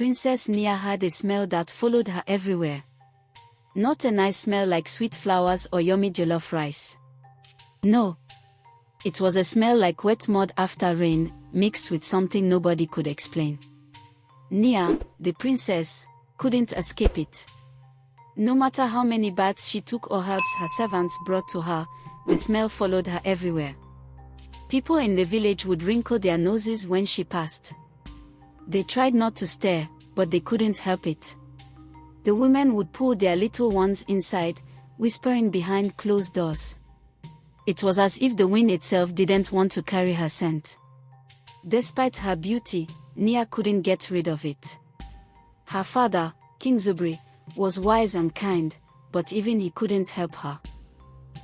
Princess Nia had a smell that followed her everywhere. Not a nice smell like sweet flowers or yummy jollof rice. No. It was a smell like wet mud after rain, mixed with something nobody could explain. Nia, the princess, couldn't escape it. No matter how many baths she took or herbs her servants brought to her, the smell followed her everywhere. People in the village would wrinkle their noses when she passed. They tried not to stare, but they couldn't help it. The women would pull their little ones inside, whispering behind closed doors. It was as if the wind itself didn't want to carry her scent. Despite her beauty, Nia couldn't get rid of it. Her father, King Zubri, was wise and kind, but even he couldn't help her.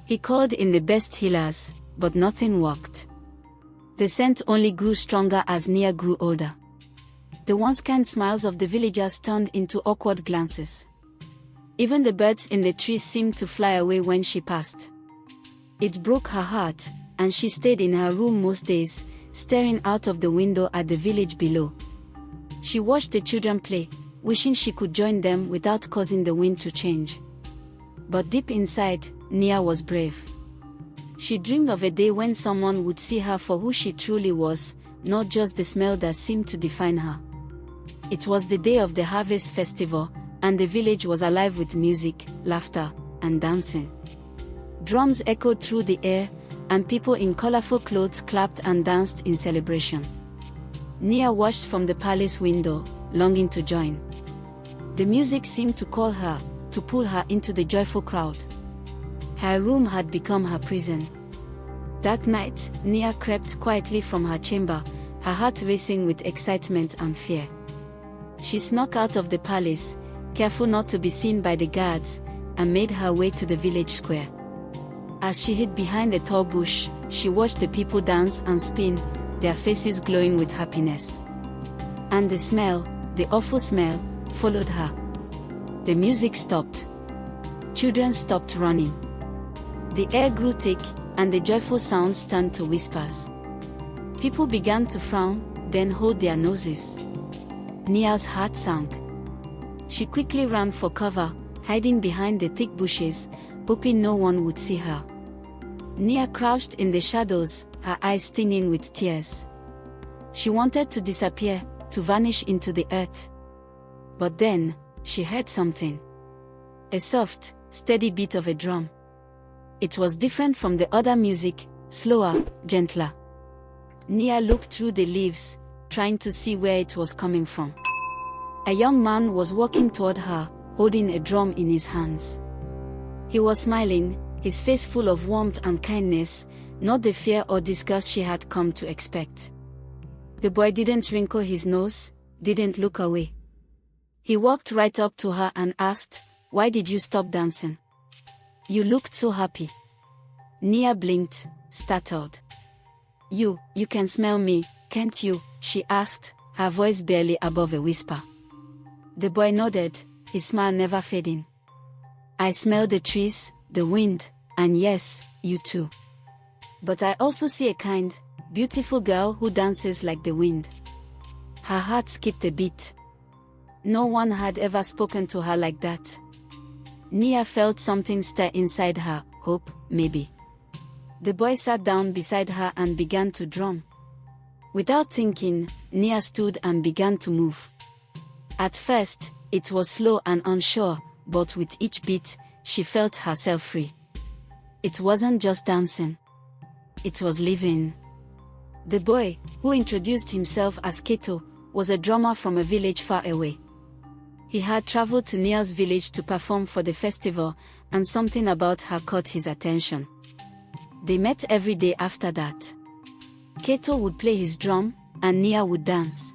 He called in the best healers, but nothing worked. The scent only grew stronger as Nia grew older. The once kind smiles of the villagers turned into awkward glances. Even the birds in the trees seemed to fly away when she passed. It broke her heart, and she stayed in her room most days, staring out of the window at the village below. She watched the children play, wishing she could join them without causing the wind to change. But deep inside, Nia was brave. She dreamed of a day when someone would see her for who she truly was, not just the smell that seemed to define her. It was the day of the harvest festival, and the village was alive with music, laughter, and dancing. Drums echoed through the air, and people in colorful clothes clapped and danced in celebration. Nia watched from the palace window, longing to join. The music seemed to call her, to pull her into the joyful crowd. Her room had become her prison. That night, Nia crept quietly from her chamber, her heart racing with excitement and fear. She snuck out of the palace, careful not to be seen by the guards, and made her way to the village square. As she hid behind a tall bush, she watched the people dance and spin, their faces glowing with happiness. And the smell, the awful smell, followed her. The music stopped. Children stopped running. The air grew thick, and the joyful sounds turned to whispers. People began to frown, then hold their noses. Nia's heart sank. She quickly ran for cover, hiding behind the thick bushes, hoping no one would see her. Nia crouched in the shadows, her eyes stinging with tears. She wanted to disappear, to vanish into the earth. But then, she heard something. A soft, steady beat of a drum. It was different from the other music, slower, gentler. Nia looked through the leaves, trying to see where it was coming from. A young man was walking toward her, holding a drum in his hands. He was smiling, his face full of warmth and kindness, not the fear or disgust she had come to expect. The boy didn't wrinkle his nose, didn't look away. He walked right up to her and asked, "Why did you stop dancing? You looked so happy." Nia blinked, startled. You can smell me, can't you?" she asked, her voice barely above a whisper. The boy nodded, his smile never fading. "I smell the trees, the wind, and yes, you too. But I also see a kind, beautiful girl who dances like the wind." Her heart skipped a beat. No one had ever spoken to her like that. Nia felt something stir inside her, hope, maybe. The boy sat down beside her and began to drum. Without thinking, Nia stood and began to move. At first, it was slow and unsure, but with each beat, she felt herself free. It wasn't just dancing. It was living. The boy, who introduced himself as Keto, was a drummer from a village far away. He had traveled to Nia's village to perform for the festival, and something about her caught his attention. They met every day after that. Keto would play his drum, and Nia would dance.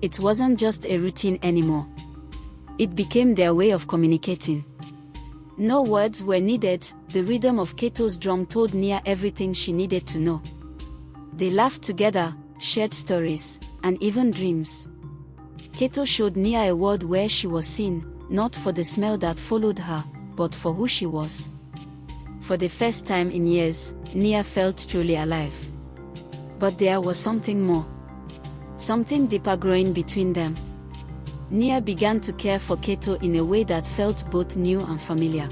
It wasn't just a routine anymore. It became their way of communicating. No words were needed, the rhythm of Keto's drum told Nia everything she needed to know. They laughed together, shared stories, and even dreams. Keto showed Nia a world where she was seen, not for the smell that followed her, but for who she was. For the first time in years, Nia felt truly alive. But there was something more. Something deeper growing between them. Nia began to care for Keto in a way that felt both new and familiar.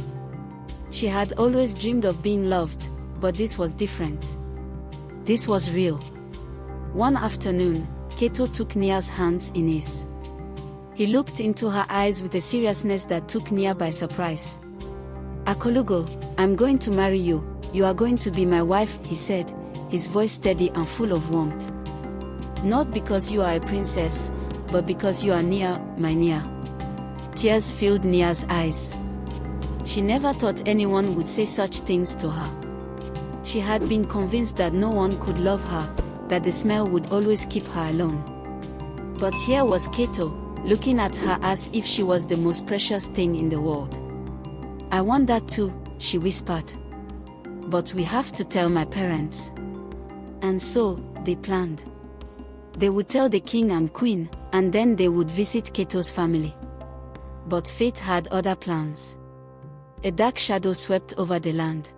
She had always dreamed of being loved, but this was different. This was real. One afternoon, Keto took Nia's hands in his. He looked into her eyes with a seriousness that took Nia by surprise. "Akolugo, I'm going to marry you. You are going to be my wife," he said, his voice steady and full of warmth. "Not because you are a princess, but because you are Nia, my Nia." Tears filled Nia's eyes. She never thought anyone would say such things to her. She had been convinced that no one could love her, that the smell would always keep her alone. But here was Keto, looking at her as if she was the most precious thing in the world. "I want that too," she whispered. "But we have to tell my parents." And so, they planned. They would tell the king and queen, and then they would visit Keto's family. But fate had other plans. A dark shadow swept over the land.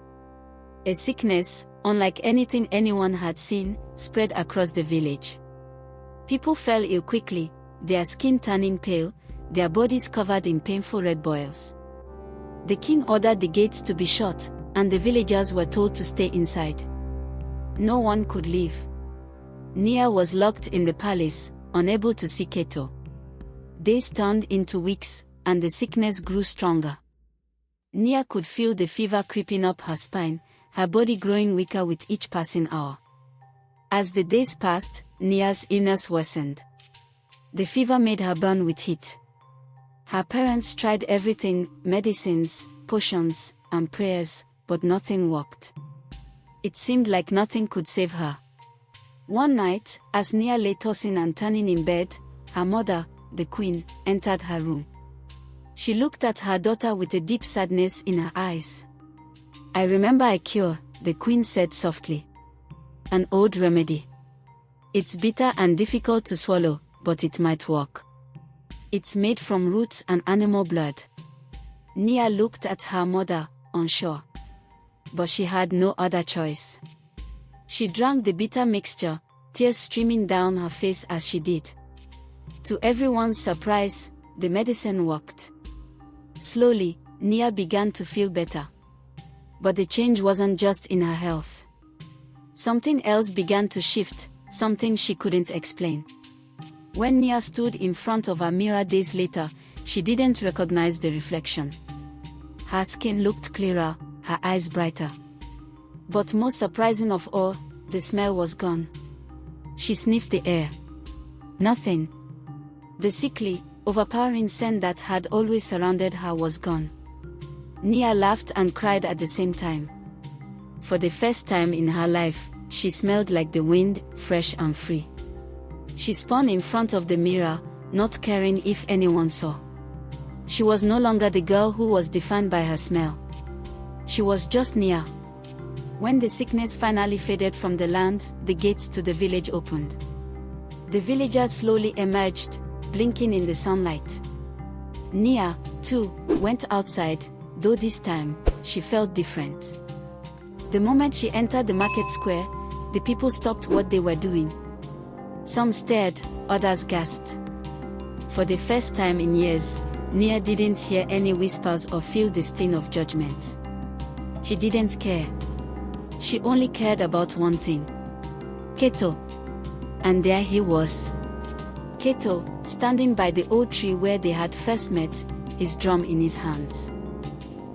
A sickness, unlike anything anyone had seen, spread across the village. People fell ill quickly, their skin turning pale, their bodies covered in painful red boils. The king ordered the gates to be shut, and the villagers were told to stay inside. No one could leave. Nia was locked in the palace, unable to see Keto. Days turned into weeks, and the sickness grew stronger. Nia could feel the fever creeping up her spine, her body growing weaker with each passing hour. As the days passed, Nia's illness worsened. The fever made her burn with heat. Her parents tried everything, medicines, potions, and prayers, but nothing worked. It seemed like nothing could save her. One night, as Nia lay tossing and turning in bed, her mother, the queen, entered her room. She looked at her daughter with a deep sadness in her eyes. "I remember a cure," the queen said softly. "An old remedy. It's bitter and difficult to swallow, but it might work. It's made from roots and animal blood." Nia looked at her mother, unsure. But she had no other choice. She drank the bitter mixture, tears streaming down her face as she did. To everyone's surprise, the medicine worked. Slowly, Nia began to feel better. But the change wasn't just in her health. Something else began to shift, something she couldn't explain. When Nia stood in front of her mirror days later, she didn't recognize the reflection. Her skin looked clearer, her eyes brighter. But most surprising of all, the smell was gone. She sniffed the air. Nothing. The sickly, overpowering scent that had always surrounded her was gone. Nia laughed and cried at the same time. For the first time in her life, she smelled like the wind, fresh and free. She spun in front of the mirror, not caring if anyone saw. She was no longer the girl who was defined by her smell. She was just Nia. When the sickness finally faded from the land, the gates to the village opened. The villagers slowly emerged, blinking in the sunlight. Nia, too, went outside, though this time, she felt different. The moment she entered the market square, the people stopped what they were doing. Some stared, others gasped. For the first time in years, Nia didn't hear any whispers or feel the sting of judgment. She didn't care. She only cared about one thing. Keto. And there he was. Keto, standing by the old tree where they had first met, his drum in his hands.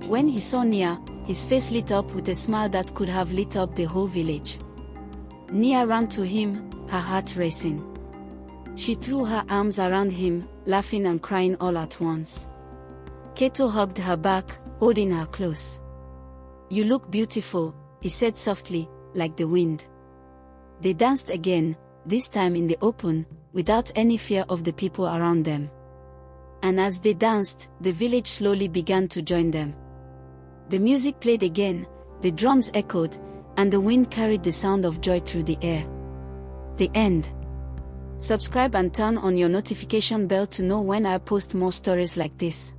When he saw Nia, his face lit up with a smile that could have lit up the whole village. Nia ran to him, her heart racing. She threw her arms around him, laughing and crying all at once. Keto hugged her back, holding her close. "You look beautiful," he said softly, like the wind. They danced again, this time in the open, without any fear of the people around them. And as they danced, the village slowly began to join them. The music played again, the drums echoed, and the wind carried the sound of joy through the air. The end. Subscribe and turn on your notification bell to know when I post more stories like this.